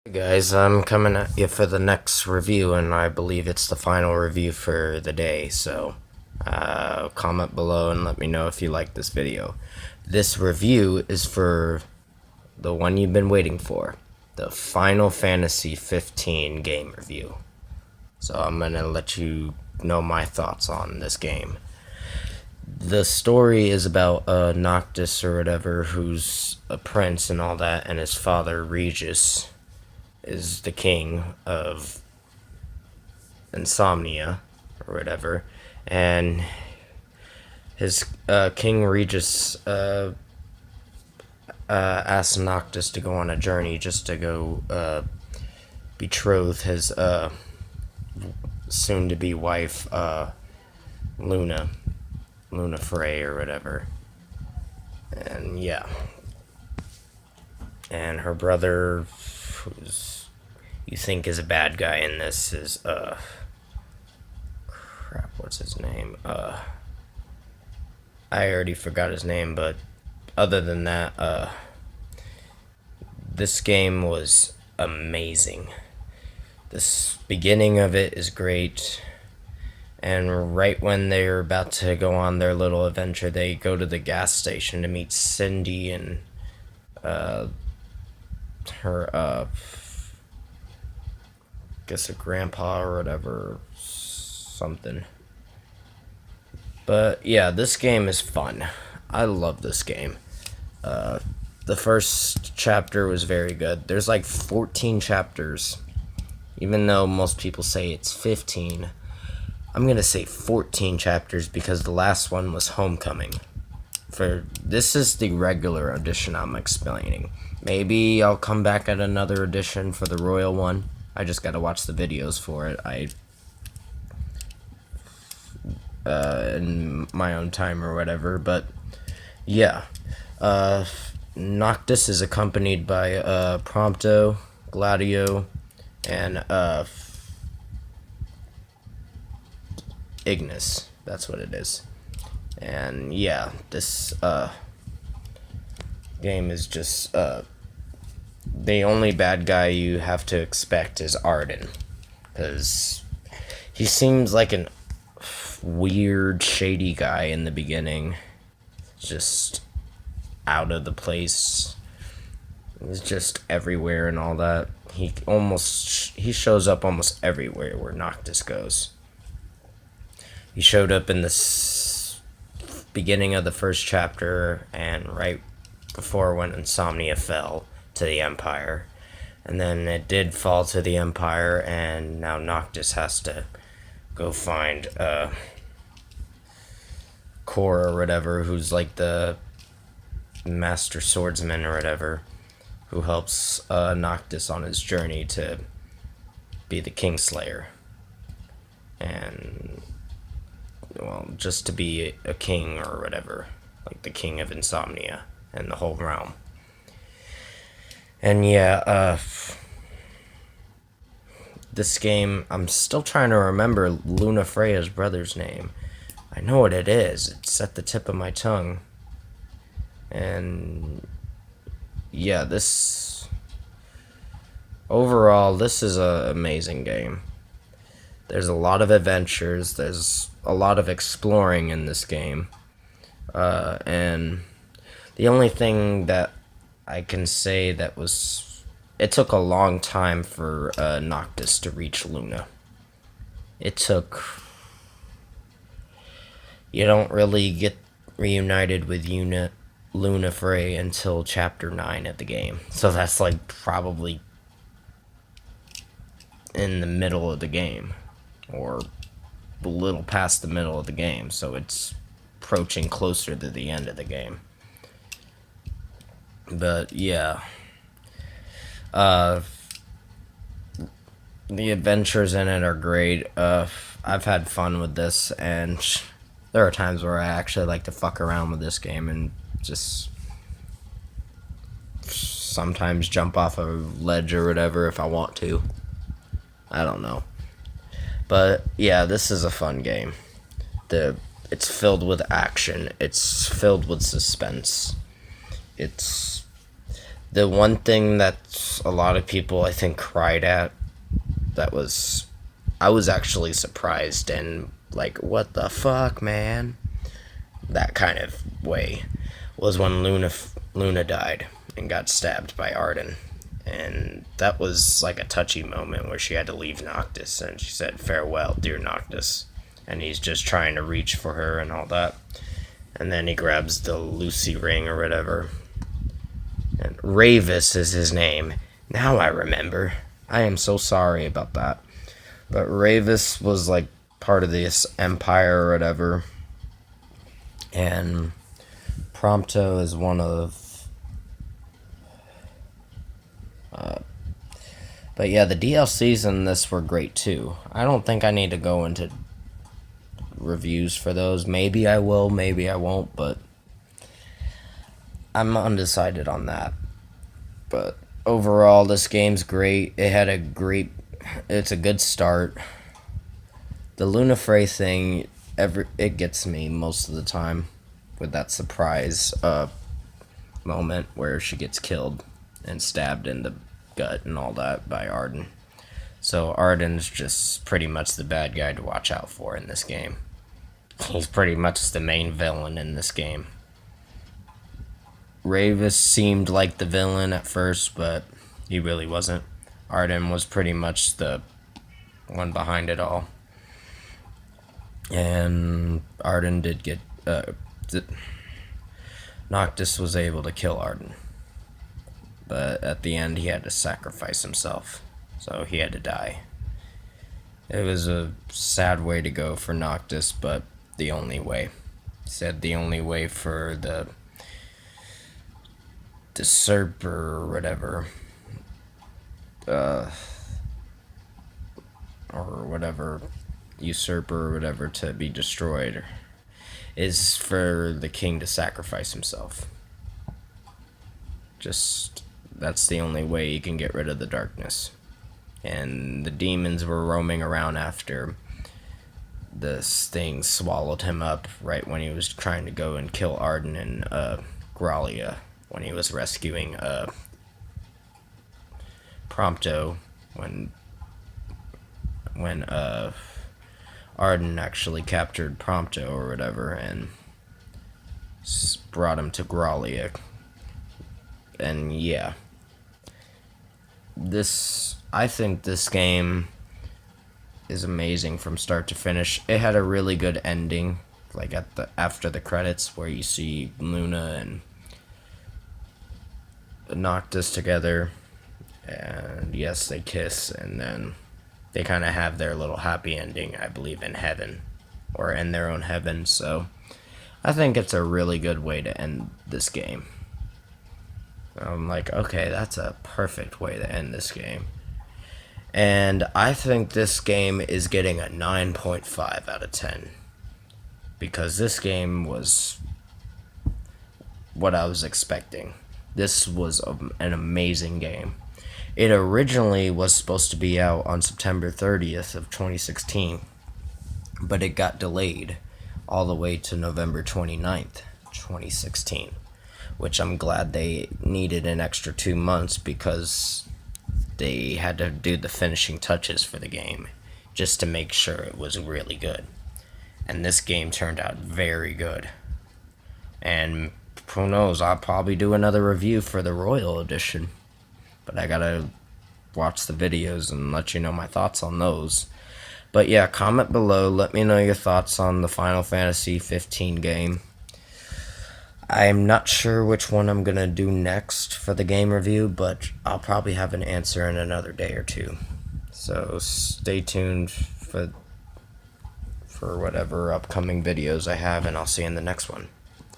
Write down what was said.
Hey guys, I'm coming at you for the next review, and I believe it's the final review for the day, so comment below and let me know if you like this video. This review is for the one you've been waiting for, the Final Fantasy 15 game review. So I'm going to let you know my thoughts on this game. The story is about Noctis or whatever, who's a prince and all that, and his father, Regis, is the king of Insomnia or whatever, and his King Regis asked Noctis to go on a journey just to go betroth his soon-to-be wife, Luna Frey or whatever, and yeah, and her brother, who's you think is a bad guy in this, is crap, what's his name? I already forgot his name, but other than that, this game was amazing. This beginning of it is great, and right when they're about to go on their little adventure, they go to the gas station to meet Cindy and her guess a grandpa or whatever, something. But yeah, this game is fun. I love this game. The first chapter was very good. There's like 14 chapters, even though most people say it's 15. I'm gonna say 14 chapters because the last one was Homecoming. This is the regular edition I'm explaining. Maybe I'll come back at another edition for the Royal one. I just gotta watch the videos for it. In my own time or whatever. But yeah, Noctis is accompanied by Prompto, Gladio, and Ignis. That's what it is. And yeah, this game is just the only bad guy you have to expect is Arden, because he seems like an weird, shady guy in the beginning, just out of the place. He's just everywhere and all that. He shows up almost everywhere where Noctis goes. He showed up in the beginning of the first chapter and right before when Insomnia fell to the Empire, and then it did fall to the Empire, and now Noctis has to go find Cor or whatever, who's like the master swordsman or whatever, who helps Noctis on his journey to be the Kingslayer, and well, just to be a king or whatever, like the king of Insomnia and the whole realm. And yeah, this game, I'm still trying to remember Luna Freya's brother's name. I know what it is. It's at the tip of my tongue. And yeah, overall, this is an amazing game. There's a lot of adventures. There's a lot of exploring in this game. And the only thing that I can say it took a long time for Noctis to reach Luna. You don't really get reunited with Luna Frey until chapter 9 of the game. So that's like probably in the middle of the game, or a little past the middle of the game. So it's approaching closer to the end of the game. But yeah, the adventures in it are great. I've had fun with this, and there are times where I actually like to fuck around with this game and just sometimes jump off a ledge or whatever if I want to. I don't know. But yeah, this is a fun game. It's filled with action. It's filled with suspense. It's The one thing that a lot of people I think cried at, that was, I was actually surprised and like, what the fuck, man? That kind of way, was when Luna died and got stabbed by Arden. And that was like a touchy moment where she had to leave Noctis and she said, "Farewell, dear Noctis." And he's just trying to reach for her and all that. And then he grabs the Lucy ring or whatever. And Ravus is his name. Now I remember. I am so sorry about that. But Ravus was like part of this empire or whatever. And Prompto is one of. But yeah, the DLCs in this were great too. I don't think I need to go into reviews for those. Maybe I will, maybe I won't, but I'm undecided on that. But overall, this game's great. It's a good start. The Lunafray thing, it gets me most of the time with that surprise moment where she gets killed and stabbed in the gut and all that by Arden. So Arden's just pretty much the bad guy to watch out for in this game. He's pretty much the main villain in this game. Ravus seemed like the villain at first, but he really wasn't. Arden was pretty much the one behind it all. And Arden did get... Noctis was able to kill Arden. But at the end, he had to sacrifice himself. So he had to die. It was a sad way to go for Noctis, but the only way. He said the only way for the usurper or whatever, usurper or whatever, to be destroyed is for the king to sacrifice himself. Just, that's the only way you can get rid of the darkness. And the demons were roaming around after this thing swallowed him up right when he was trying to go and kill Arden and Grallia, when he was rescuing Prompto, when Arden actually captured Prompto or whatever and brought him to Grallia. And yeah, I think this game is amazing from start to finish. It had a really good ending, like after the credits, where you see Luna and Noctis together, and yes, they kiss, and then they kind of have their little happy ending, I believe, in heaven, or in their own heaven. So I think it's a really good way to end this game. I'm like, okay, that's a perfect way to end this game. And I think this game is getting a 9.5 out of 10. Because this game was what I was expecting. This was an amazing game. It originally was supposed to be out on September 30th of 2016. But it got delayed all the way to November 29th, 2016. Which I'm glad they needed an extra 2 months, because they had to do the finishing touches for the game just to make sure it was really good. And this game turned out very good. And who knows, I'll probably do another review for the Royal Edition. But I gotta watch the videos and let you know my thoughts on those. But yeah, comment below, let me know your thoughts on the Final Fantasy 15 game. I'm not sure which one I'm going to do next for the game review, but I'll probably have an answer in another day or two. So stay tuned for whatever upcoming videos I have, and I'll see you in the next one.